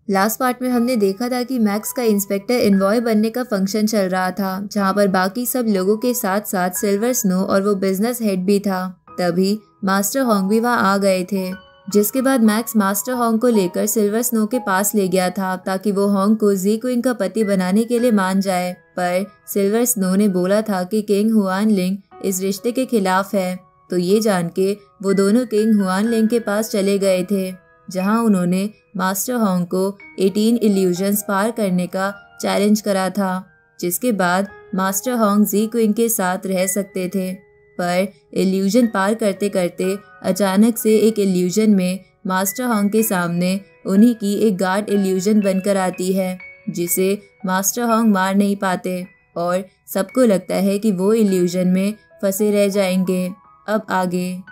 Last part में हमने देखा था कि मैक्स का इंस्पेक्टर इनवॉय बनने का फंक्शन चल रहा था, जहां पर बाकी सब लोगों के साथ साथ सिल्वर स्नो और वो बिजनेस हेड भी था। तभी मास्टर होंग भी वहां आ गए थे, जिसके बाद मैक्स मास्टर होंग को लेकर सिल्वर स्नो के पास ले गया था ताकि वो होंग को जी क्विंग का पति बनाने के लिए मान जाए। पर सिल्वर स्नो ने बोला था कि किंग हुआन लिंग इस रिश्ते के खिलाफ है। तो ये जान के वो दोनों किंग हुआन लिंग के पास चले गए थे, जहां उन्होंने मास्टर होंग को 18 इल्यूजन्स पार करने का चैलेंज करा था, जिसके बाद मास्टर होंग जी क्विंग के साथ रह सकते थे। पर इल्यूजन पार करते करते अचानक से एक इल्यूजन में मास्टर होंग के सामने उन्हीं की एक गार्ड इल्यूजन बनकर आती है, जिसे मास्टर होंग मार नहीं पाते और सबको लगता है कि वो इल्यूजन में फंसे रह जाएंगे। अब आगे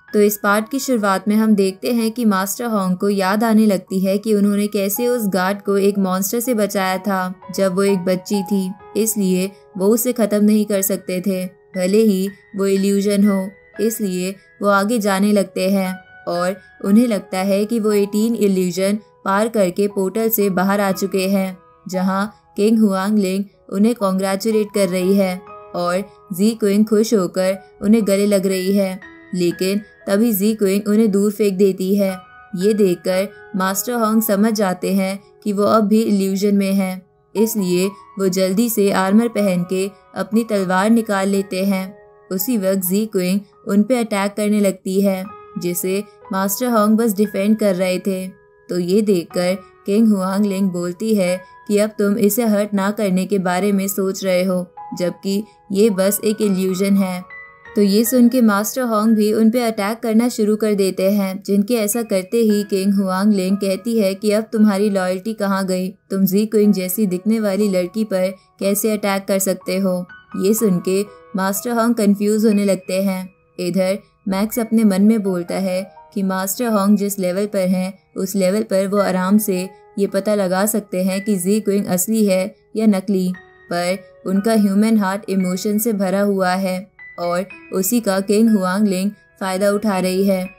तो इस पार्ट की शुरुआत में हम देखते हैं कि मास्टर होंग को याद आने लगती है कि उन्होंने कैसे उस गार्ड को एक मॉन्स्टर से बचाया था जब वो एक बच्ची थी, इसलिए वो उसे खत्म नहीं कर सकते थे भले ही वो इल्यूजन हो। इसलिए वो आगे जाने लगते हैं और उन्हें लगता है कि वो 18 इल्यूजन पार करके पोर्टल से बाहर आ चुके हैं, जहां किंग हुआंग लिंग उन्हें कॉन्ग्रेचुलेट कर रही है और जी क्विंग खुश होकर उन्हें गले लग रही है। लेकिन तभी जी क्विंग उन्हें दूर फेंक देती है। ये देखकर मास्टर होंग समझ जाते हैं कि वो अब भी इल्यूजन में हैं, इसलिए वो जल्दी से आर्मर पहन के अपनी तलवार निकाल लेते हैं। उसी वक्त जी क्विंग उन पे अटैक करने लगती है, जिसे मास्टर होंग बस डिफेंड कर रहे थे। तो ये देखकर किंग हुआंग लिंग बोलती है कि अब तुम इसे हर्ट ना करने के बारे में सोच रहे हो, जबकि ये बस एक इल्यूजन है। तो ये सुन के मास्टर होंग भी उन पे अटैक करना शुरू कर देते हैं, जिनके ऐसा करते ही किंग हुआंग लिंग कहती है कि अब तुम्हारी लॉयल्टी कहाँ गई, तुम जी क्विंग जैसी दिखने वाली लड़की पर कैसे अटैक कर सकते हो। ये सुन के मास्टर होंग कंफ्यूज होने लगते हैं। इधर मैक्स अपने मन में बोलता है कि मास्टर होंग जिस लेवल पर हैं उस लेवल पर वो आराम से ये पता लगा सकते हैं कि जी क्विंग असली है या नकली, पर उनका ह्यूमन हार्ट इमोशन से भरा हुआ है और उसी का किंग हुआंग लिंग फायदा उठा रही है।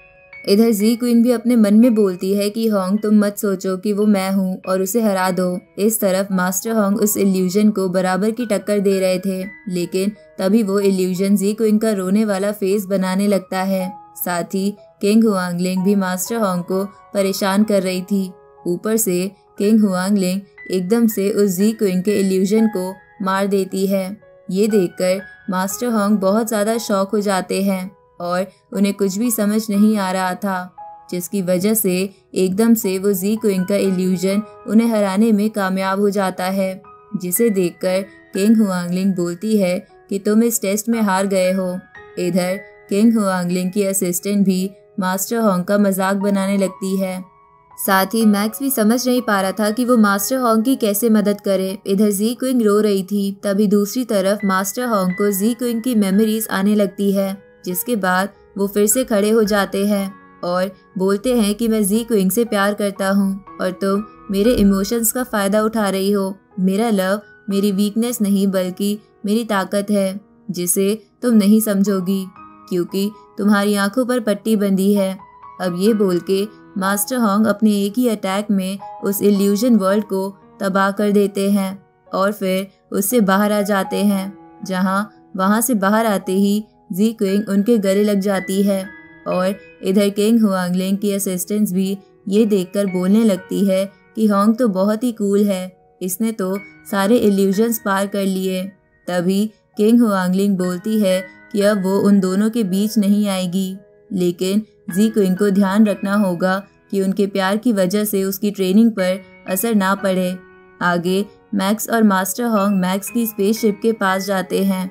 इधर जी क्वीन भी अपने मन में बोलती है कि होंग तुम मत सोचो कि वो मैं हूँ और उसे हरा दो। इस तरफ मास्टर होंग उस इल्यूजन को बराबर की टक्कर दे रहे थे, लेकिन तभी वो इल्यूजन जी क्वीन का रोने वाला फेस बनाने लगता है। साथ ही किंग हुआंग लिंग भी मास्टर होंग को परेशान कर रही थी। ऊपर से किंग हुआंग लिंग एकदम से उस जी क्वीन के इल्यूजन को मार देती है। ये देखकर मास्टर होंग बहुत ज़्यादा शॉक हो जाते हैं और उन्हें कुछ भी समझ नहीं आ रहा था, जिसकी वजह से एकदम से वो जी क्विंग का इल्यूजन उन्हें हराने में कामयाब हो जाता है, जिसे देखकर किंग हुआंग लिंग बोलती है कि तुम इस टेस्ट में हार गए हो। इधर किंग हुआंग लिंग की असिस्टेंट भी मास्टर होंग का मजाक बनाने लगती है। साथ ही मैक्स भी समझ नहीं पा रहा था कि वो मास्टर होंग की कैसे मदद करे। इधर जी क्विंग रो रही थी, तभी दूसरी तरफ मास्टर होंग को जी क्विंग की मेमोरीज आने लगती है, जिसके बाद वो फिर से खड़े हो जाते हैं और बोलते हैं कि मैं जी क्विंग से प्यार करता हूँ और तुम मेरे इमोशंस का फायदा उठा रही हो। मेरा लव मेरी वीकनेस नहीं बल्कि मेरी ताकत है, जिसे तुम नहीं समझोगी क्योंकि तुम्हारी आंखों पर पट्टी बंधी है। अब ये बोल के मास्टर होंग अपने एक ही अटैक में उस इल्यूजन वर्ल्ड को तबाह कर देते हैं और फिर उससे बाहर आ जाते हैं, वहां से बाहर आते ही जी क्विंग उनके गले लग जाती है और इधर किंग हुआंग लिंग की असिस्टेंट्स भी ये देखकर बोलने लगती है कि होंग तो बहुत ही कूल है, इसने तो सारे इल्यूजन्स पार कर लिए। तभी किंग हुआंग लिंग बोलती है कि अब वो उन दोनों के बीच नहीं आएगी, लेकिन जी क्विंग को ध्यान रखना होगा कि उनके प्यार की वजह से उसकी ट्रेनिंग पर असर ना पड़े। आगे मैक्स और मास्टर होंग मैक्स की स्पेसशिप के पास जाते हैं,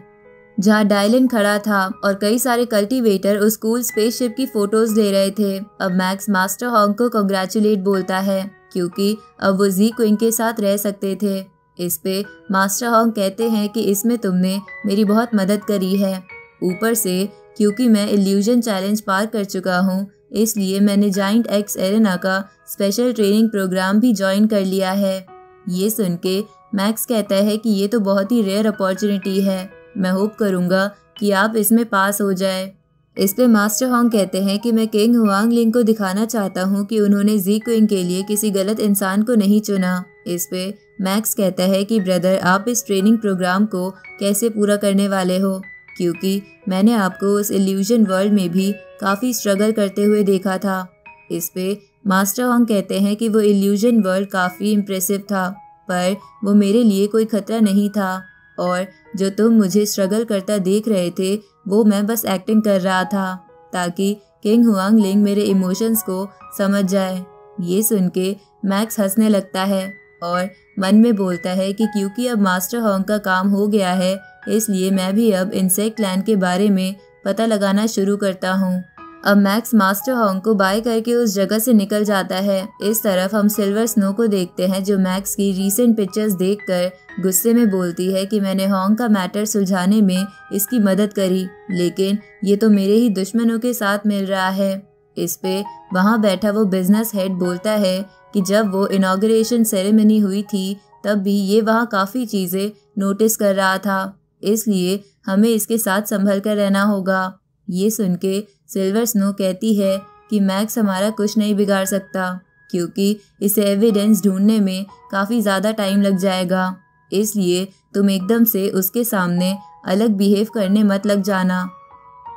जहाँ डायलन खड़ा था और कई सारे कल्टीवेटर उस कूल स्पेसशिप की फोटोज ले रहे थे। अब मैक्स मास्टर होंग को कांग्रेचुलेट बोलता है क्योंकि अब वो जी क्विंग के साथ रह सकते थे। इस पे मास्टर होंग कहते हैं कि इसमें तुमने मेरी बहुत मदद करी है। ऊपर से क्योंकि मैं इल्यूजन चैलेंज पार कर चुका हूँ, इसलिए मैंने जाइंट एक्स एरेना का स्पेशल ट्रेनिंग प्रोग्राम भी ज्वाइन कर लिया है। ये सुन के मैक्स कहता है कि ये तो बहुत ही रेयर अपॉर्चुनिटी है, मैं होप करूँगा कि आप इसमें पास हो जाए। इस पे मास्टर हॉन्ग कहते हैं कि मैं किंग हुआंग लिंग को दिखाना चाहता हूँ कि उन्होंने जी क्विन के लिए किसी गलत इंसान को नहीं चुना। इस पे मैक्स कहता है कि ब्रदर, आप इस ट्रेनिंग प्रोग्राम को कैसे पूरा करने वाले हो, क्योंकि मैंने आपको उस इल्यूजन वर्ल्ड में भी काफ़ी स्ट्रगल करते हुए देखा था। इस पे मास्टर हॉन्ग कहते हैं कि वो इल्यूजन वर्ल्ड काफ़ी इम्प्रेसिव था, पर वो मेरे लिए कोई खतरा नहीं था और जो तुम मुझे स्ट्रगल करता देख रहे थे वो मैं बस एक्टिंग कर रहा था ताकि किंग हुआंग लिंग मेरे इमोशंस को समझ जाए। ये सुन के मैक्स हंसने लगता है और मन में बोलता है कि क्योंकि अब मास्टर हॉन्ग का काम हो गया है, इसलिए मैं भी अब इंसेक्ट लैंड के बारे में पता लगाना शुरू करता हूँ। अब मैक्स मास्टर हॉन्ग को बाय करके उस जगह से निकल जाता है। इस तरफ हम सिल्वर स्नो को देखते हैं जो मैक्स की रीसेंट पिक्चर्स देखकर गुस्से में बोलती है कि मैंने हॉन्ग का मैटर सुलझाने में इसकी मदद करी, लेकिन ये तो मेरे ही दुश्मनों के साथ मिल रहा है। इस पे वहाँ बैठा वो बिजनेस हेड बोलता है कि जब वो इनॉग्रेशन सेरेमनी हुई थी तब भी ये वहाँ काफ़ी चीज़ें नोटिस कर रहा था, इसलिए हमें इसके साथ संभल कर रहना होगा। ये सुन के सिल्वर स्नो कहती है कि मैक्स हमारा कुछ नहीं बिगाड़ सकता, क्योंकि इसे एविडेंस ढूंढने में काफ़ी ज़्यादा टाइम लग जाएगा, इसलिए तुम एकदम से उसके सामने अलग बिहेव करने मत लग जाना।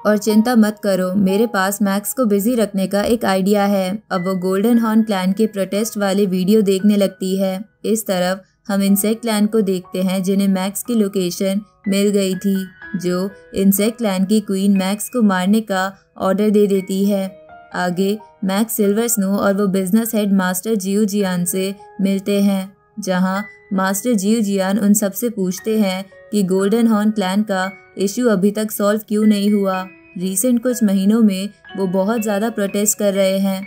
और चिंता मत करो, मेरे पास मैक्स को बिजी रखने का एक आइडिया है। अब वो गोल्डन हॉर्न क्लैन के प्रोटेस्ट वाले वीडियो देखने लगती है। इस तरफ हम इंसेक्ट क्लैन को देखते हैं जिन्हें मैक्स की लोकेशन मिल गई थी, जो इंसेक्ट क्लैन की क्वीन मैक्स को मारने का ऑर्डर दे देती है। आगे मैक्स सिल्वर स्नो और वो बिजनेस हेड मास्टर जियो जियान से मिलते हैं, जहां मास्टर जियो जियान उन सबसे पूछते हैं कि गोल्डन हॉर्न क्लैन का इश्यू अभी तक सॉल्व क्यों नहीं हुआ। रिसेंट कुछ महीनों में वो बहुत ज़्यादा प्रोटेस्ट कर रहे हैं,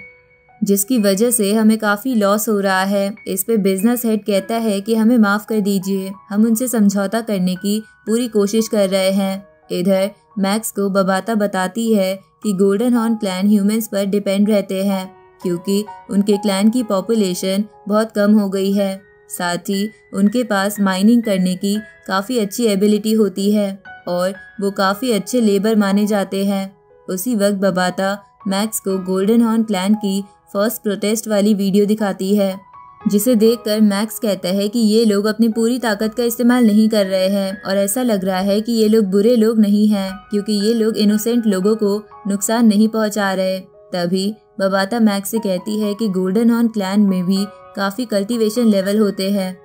जिसकी वजह से हमें काफ़ी लॉस हो रहा है। इस पे बिजनेस हेड कहता है कि हमें माफ़ कर दीजिए, हम उनसे समझौता करने की पूरी कोशिश कर रहे हैं। इधर मैक्स को बबाता बताती है कि गोल्डन हॉर्न क्लैन ह्यूमंस पर डिपेंड रहते हैं, क्योंकि उनके क्लैन की पॉपुलेशन बहुत कम हो गई है। साथ ही उनके पास माइनिंग करने की काफ़ी अच्छी एबिलिटी होती है और वो काफ़ी अच्छे लेबर माने जाते हैं। उसी वक्त बबाता मैक्स को गोल्डन हॉर्न क्लैन की फर्स्ट प्रोटेस्ट वाली वीडियो दिखाती है, जिसे देखकर मैक्स कहता है कि ये लोग अपनी पूरी ताकत का इस्तेमाल नहीं कर रहे हैं और ऐसा लग रहा है कि ये लोग बुरे लोग नहीं हैं, क्योंकि ये लोग इनोसेंट लोगों को नुकसान नहीं पहुंचा रहे। तभी बबाता मैक्स से कहती है कि गोल्डन हॉर्न क्लैन में भी काफ़ी कल्टीवेशन लेवल होते हैं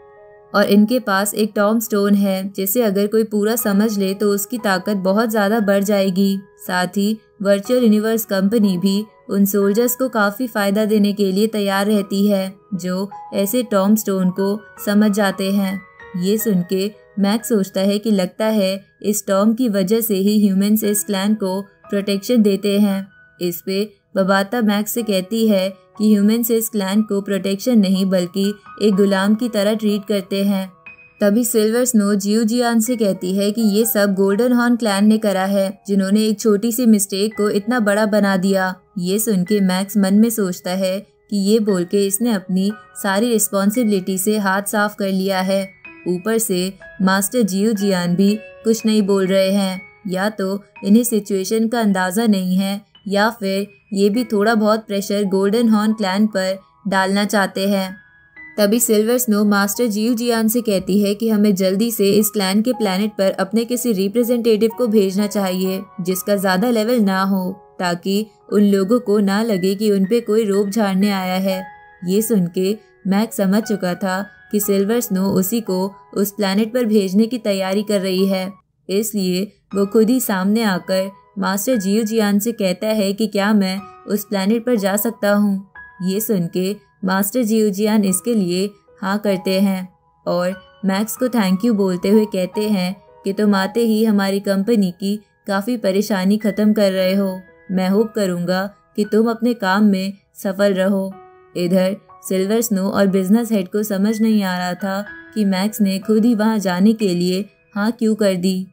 और इनके पास एक टॉम स्टोन है, जिसे अगर कोई पूरा समझ ले तो उसकी ताकत बहुत ज़्यादा बढ़ जाएगी। साथ ही वर्चुअल यूनिवर्स कंपनी भी उन सोल्जर्स को काफ़ी फ़ायदा देने के लिए तैयार रहती है जो ऐसे टॉम स्टोन को समझ जाते हैं। ये सुन के मैक्स सोचता है कि लगता है इस टॉम की वजह से ही ह्यूमंस इस क्लैन को प्रोटेक्शन देते हैं। इस पे बबाता मैक्स से कहती है कि ह्यूमंस इस क्लैन को प्रोटेक्शन नहीं बल्कि एक गुलाम की तरह ट्रीट करते हैं। तभी सिल्वर स्नो जियो जियान से कहती है कि ये सब गोल्डन हॉर्न क्लैन ने करा है, जिन्होंने एक छोटी सी मिस्टेक को इतना बड़ा बना दिया। ये सुन के मैक्स मन में सोचता है कि ये बोल के इसने अपनी सारी रिस्पॉन्सिबिलिटी से हाथ साफ कर लिया है। ऊपर से मास्टर जियो जियान भी कुछ नहीं बोल रहे हैं, या तो इन्हें सिचुएशन का अंदाज़ा नहीं है या फिर ये भी थोड़ा बहुत प्रेशर गोल्डन हॉर्न क्लैन पर डालना चाहते हैं। तभी सिल्वर स्नो मास्टर जियो जियान से कहती है कि हमें जल्दी से इस क्लैन के प्लैनेट पर अपने किसी रिप्रेजेंटेटिव को भेजना चाहिए जिसका ज़्यादा लेवल ना हो, ताकि उन लोगों को ना लगे कि उन पे कोई रोब झाड़ने आया है। ये सुन के मैक्स समझ चुका था कि सिल्वर स्नो उसी को उस प्लैनेट पर भेजने की तैयारी कर रही है, इसलिए वो खुद ही सामने आकर मास्टर जियो जियान से कहता है कि क्या मैं उस प्लैनेट पर जा सकता हूँ। ये सुन के मास्टर जियो जियान इसके लिए हाँ करते हैं और मैक्स को थैंक यू बोलते हुए कहते हैं कि तुम आते ही हमारी कंपनी की काफ़ी परेशानी ख़त्म कर रहे हो। मैं होप करूँगा कि तुम अपने काम में सफल रहो। इधर सिल्वर स्नो और बिजनेस हेड को समझ नहीं आ रहा था कि मैक्स ने खुद ही वहाँ जाने के लिए हाँ क्यों कर दी।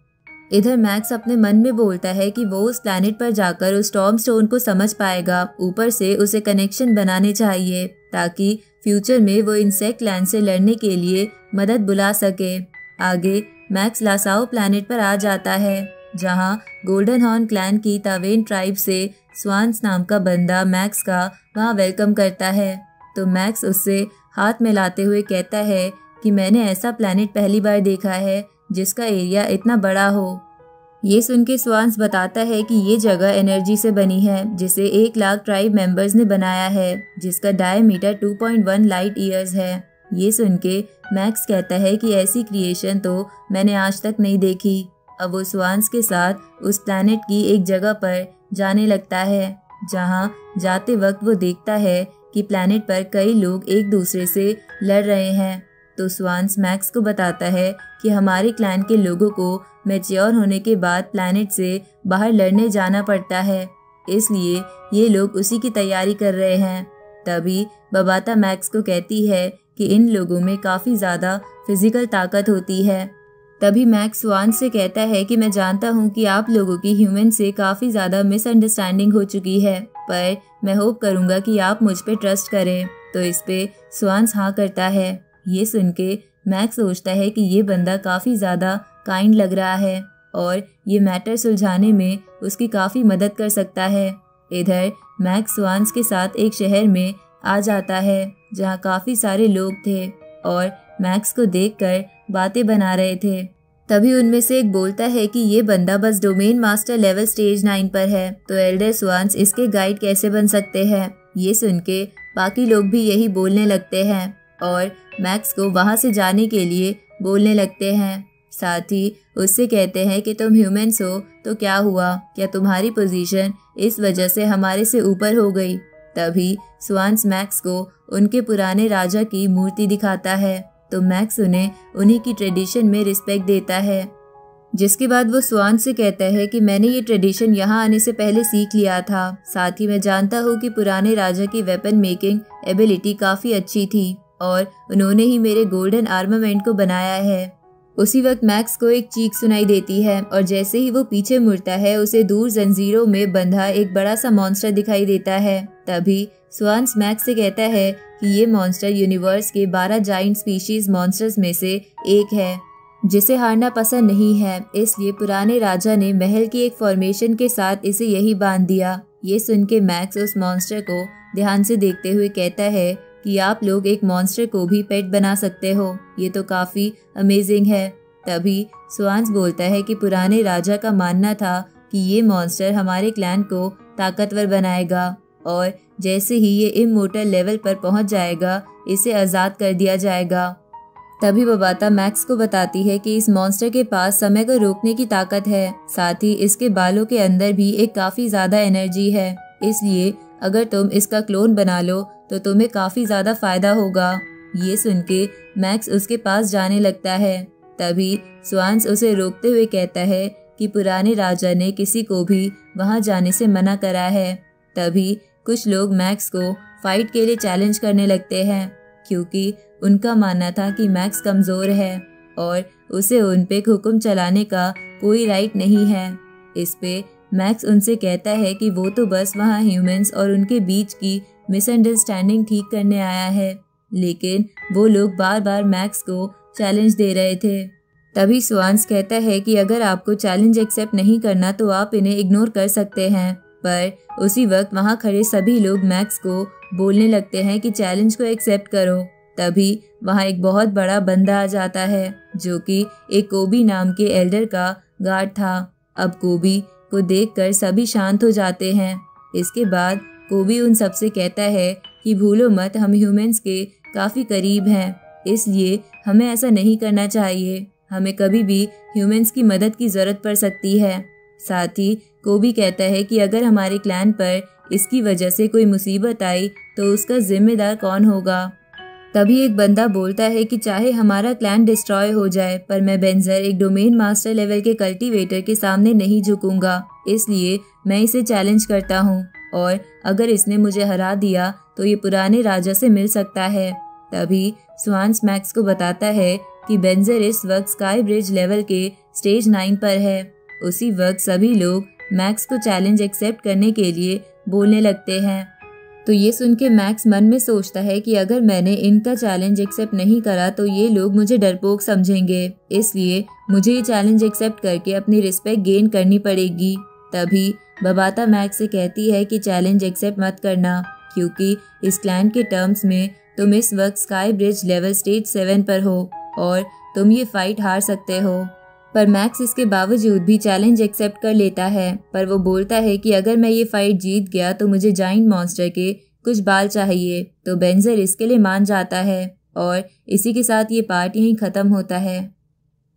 इधर मैक्स अपने मन में बोलता है कि वो उस प्लैनेट पर जाकर उस टॉम स्टोन को समझ पाएगा। ऊपर से उसे कनेक्शन बनाने चाहिए ताकि फ्यूचर में वो इंसेक्ट लैंड से लड़ने के लिए मदद बुला सके। आगे मैक्स लासाओ प्लैनेट पर आ जाता है, जहां गोल्डन हॉर्न क्लैन की तावेन ट्राइब से स्वान्स नाम का बंदा मैक्स का वहां वेलकम करता है। तो मैक्स उससे हाथ मिलाते हुए कहता है कि मैंने ऐसा प्लैनेट पहली बार देखा है जिसका एरिया इतना बड़ा हो। ये सुन के स्वान्स बताता है कि ये जगह एनर्जी से बनी है जिसे 1 लाख ट्राइब मेंबर्स ने बनाया है, जिसका डायमीटर 2.1 लाइट ईयर्स है। ये सुन के मैक्स कहता है कि ऐसी क्रिएशन तो मैंने आज तक नहीं देखी। अब वो स्वान्स के साथ उस प्लैनेट की एक जगह पर जाने लगता है, जहाँ जाते वक्त वो देखता है कि प्लैनेट पर कई लोग एक दूसरे से लड़ रहे हैं। तो स्वान्स मैक्स को बताता है कि हमारे क्लैन के लोगों को मैच्योर होने के बाद प्लैनेट से बाहर लड़ने जाना पड़ता है, इसलिए ये लोग उसी की तैयारी कर रहे हैं। तभी बबाता मैक्स को कहती है कि इन लोगों में काफ़ी ज़्यादा फिजिकल ताकत होती है। तभी मैक्स स्वान्स से कहता है कि मैं जानता हूँ कि आप लोगों की ह्यूमन से काफ़ी ज़्यादा मिसअंडरस्टैंडिंग हो चुकी है, पर मैं होप करूँगा कि आप मुझ पे ट्रस्ट करें। तो इस पे स्वान्स हाँ करता है। ये सुन के मैक्स सोचता है कि ये बंदा काफ़ी ज़्यादा काइंड लग रहा है और ये मैटर सुलझाने में उसकी काफ़ी मदद कर सकता है। इधर मैक्स स्वान्स के साथ एक शहर में आ जाता है जहाँ काफ़ी सारे लोग थे और मैक्स को देखकर बातें बना रहे थे। तभी उनमें से एक बोलता है कि ये बंदा बस डोमेन मास्टर लेवल स्टेज 9 पर है, तो एल्डर स्वान्स इसके गाइड कैसे बन सकते हैं। ये सुन के बाकी लोग भी यही बोलने लगते हैं और मैक्स को वहाँ से जाने के लिए बोलने लगते हैं। साथ ही उससे कहते हैं कि तुम ह्यूमंस हो तो क्या हुआ, क्या तुम्हारी पोजीशन इस वजह से हमारे से ऊपर हो गई। तभी स्वान्स मैक्स को उनके पुराने राजा की मूर्ति दिखाता है, तो मैक्स उन्हीं की ट्रेडिशन में रिस्पेक्ट देता है। जिसके बाद वो स्वान्स से कहता है कि मैंने ये ट्रेडिशन यहाँ आने से पहले सीख लिया था। साथ ही मैं जानता हूँ कि पुराने राजा की वेपन मेकिंग एबिलिटी काफ़ी अच्छी थी और उन्होंने ही मेरे गोल्डन आर्मामेंट को बनाया है। उसी वक्त मैक्स को एक चीख सुनाई देती है और जैसे ही वो पीछे मुड़ता है उसे दूर जंजीरों में बंधा एक बड़ा सा मॉन्स्टर दिखाई देता है। तभी स्वान्स मैक्स से कहता है कि ये मॉन्स्टर यूनिवर्स के 12 जाइंट स्पीशीज मॉन्स्टर्स में से एक है, जिसे हारना पसंद नहीं है, इसलिए पुराने राजा ने महल की एक फॉर्मेशन के साथ इसे यही बांध दिया। ये सुन के मैक्स उस मॉन्स्टर को ध्यान से देखते हुए कहता है कि आप लोग एक मॉन्स्टर को भी पेट बना सकते हो, ये तो काफ़ी अमेजिंग है। तभी स्वान्स बोलता है कि पुराने राजा का मानना था कि ये मॉन्स्टर हमारे क्लैन को ताकतवर बनाएगा और जैसे ही ये इमोर्टल लेवल पर पहुंच जाएगा इसे आज़ाद कर दिया जाएगा। तभी बबाता मैक्स को बताती है कि इस मॉन्स्टर के पास समय को रोकने की ताकत है, साथ ही इसके बालों के अंदर भी एक काफ़ी ज़्यादा एनर्जी है, इसलिए अगर तुम इसका क्लोन बना लो तो तुम्हें काफ़ी ज़्यादा फ़ायदा होगा। ये सुन के मैक्स उसके पास जाने लगता है। तभी स्वान्स उसे रोकते हुए कहता है कि पुराने राजा ने किसी को भी वहाँ जाने से मना करा है। तभी कुछ लोग मैक्स को फाइट के लिए चैलेंज करने लगते हैं, क्योंकि उनका मानना था कि मैक्स कमज़ोर है और उसे उन पे हुक्म चलाने का कोई राइट नहीं है। इस पे मैक्स उनसे कहता है कि वो तो बस वहाँ ह्यूमंस और उनके बीच की मिसअंडरस्टैंडिंग ठीक करने आया है, लेकिन वो लोग बार बार मैक्स को चैलेंज दे रहे थे। तभी स्वान्स कहता है कि अगर आपको चैलेंज एक्सेप्ट नहीं करना तो आप इन्हें इग्नोर कर सकते हैं, पर उसी वक्त वहाँ खड़े सभी लोग मैक्स को बोलने लगते हैं कि चैलेंज को एक्सेप्ट करो। तभी वहाँ एक बहुत बड़ा बंदा आ जाता है जो कि एक कोबी नाम के एल्डर का गार्ड था। अब कोबी को देखकर सभी शांत हो जाते हैं। इसके बाद कोबी उन सबसे कहता है कि भूलो मत, हम ह्यूमंस के काफ़ी करीब हैं, इसलिए हमें ऐसा नहीं करना चाहिए, हमें कभी भी ह्यूमंस की मदद की ज़रूरत पड़ सकती है। साथ ही कोबी कहता है कि अगर हमारे क्लैन पर इसकी वजह से कोई मुसीबत आई तो उसका जिम्मेदार कौन होगा। तभी एक बंदा बोलता है कि चाहे हमारा क्लैन डिस्ट्रॉय हो जाए पर मैं बेंजर एक डोमेन मास्टर लेवल के कल्टीवेटर के सामने नहीं झुकूंगा, इसलिए मैं इसे चैलेंज करता हूँ और अगर इसने मुझे हरा दिया तो ये पुराने राजा से मिल सकता है। तभी स्वान्स मैक्स को बताता है कि बेंजर इस वक्त स्काई ब्रिज लेवल के स्टेज 9 पर है। उसी वक्त सभी लोग मैक्स को चैलेंज एक्सेप्ट करने के लिए बोलने लगते हैं। तो ये सुन के मैक्स मन में सोचता है कि अगर मैंने इनका चैलेंज एक्सेप्ट नहीं करा तो ये लोग मुझे डरपोक समझेंगे, इसलिए मुझे ये चैलेंज एक्सेप्ट करके अपनी रिस्पेक्ट गेन करनी पड़ेगी। तभी बबाता मैक्स से कहती है कि चैलेंज एक्सेप्ट मत करना, क्योंकि इस क्लैन के टर्म्स में तुम इस वक्त स्काई ब्रिज लेवल स्टेज 7 पर हो और तुम ये फाइट हार सकते हो। पर मैक्स इसके बावजूद भी चैलेंज एक्सेप्ट कर लेता है, पर वो बोलता है कि अगर मैं ये फाइट जीत गया तो मुझे जाइंट मॉन्स्टर के कुछ बाल चाहिए। तो बेंजर इसके लिए मान जाता है और इसी के साथ ये पार्ट यहीं खत्म होता है।